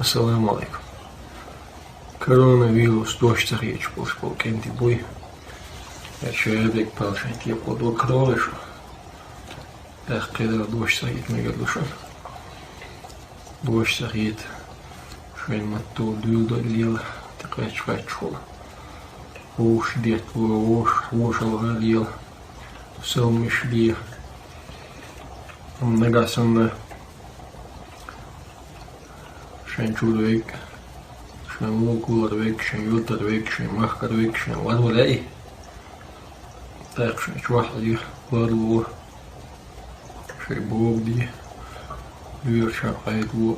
السلام عليكم. كورونا فيروس دوش تغيير بوش كنتي بوي الشباب بالشين تيبو دو كرولش كده دوش تغيير ميقدوشون دوش تغيير شوين متو دول دوليل تقاش فاتشول وش ديت وش الغاليل سلمش ليه نقاسم شين شولويك شين موكولر ويك شين يوتر ويك شين مخكر ويك شين ودولاي طيب شين شواحد دي بارلو شين بوب دي بير شاقايد و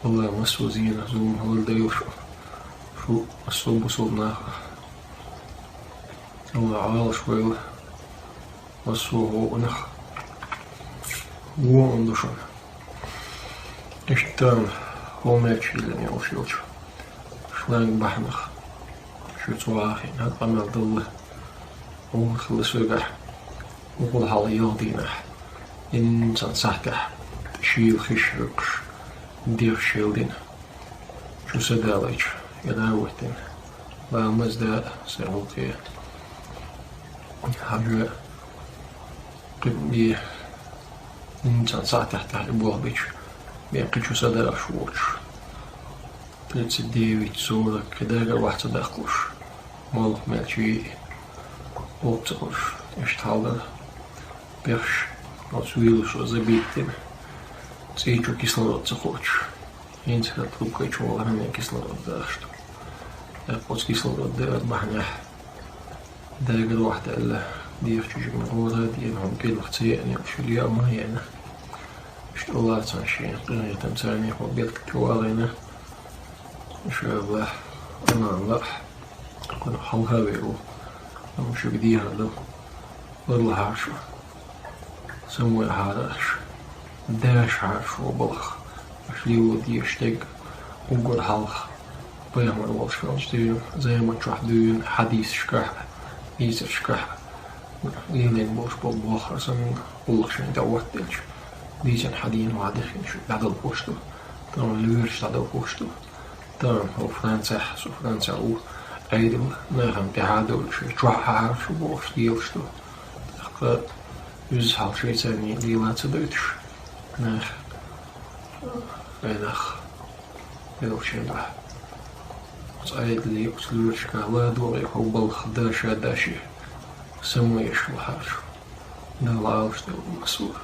والله مسو زينة زوم هول دايو شو الصوب وصوب ناخا والله عال شوية مسو هو نخ هو اندوشون اشتان هو ماشي لن يوشيوش شلان بحنخ شو تواخين هاد قمال ضله ومخلص وقح وقل حالي يوضينح إنسان صحكح تشيل خشرقش دير شيلدين شو سداليش يداوتين لا مزداد سيغوكي حاجة قبلي إنسان صحكح تحلبوه بيش بيقي شو سدال شوش تلتس ديويت صورة كداغر واحد تدخلوش مالك مالشي وبتخلوش اشتحالدر بيخش نوتسويلوش وزبيتين تسيجو كيسلورод تخوش ينسخل трубкой чувалами кислород дашт اقوس كيسلورод دار بحنح داغر واحد الا دير تشوج مغورة ديرهم كيل اختياني وشو اليوم هينا اشتغلات سنشين قرية تمساني وبيلك كوالينا شو الله أنا الله كنا حلها بيرو وشو بديها له والله عاشو سموي عارش داش عاشو بلخ أشليو دي اشتق وقول حلخ بيعمل والشوش ديو زي ما تروح ديون حديث شكاح إيز شكاح لين بوش بوخر سمين قولك شين دوات ديش ديجان حدين وعدخين شو بعد البوشتو ترى الليرش بعد البوشتو ترى هو فرنسا سو فرنسا او ايدل نغم تعادل شو تروح شو بوش ديوشتو تخ يوز حال شوي تاني ليلات تدوتش نخ نخ يلوشين ده ايدل لي وسلوش كالا دوري هو بالخداشة داشي سموي شو حاجو نلاوش دو مسؤول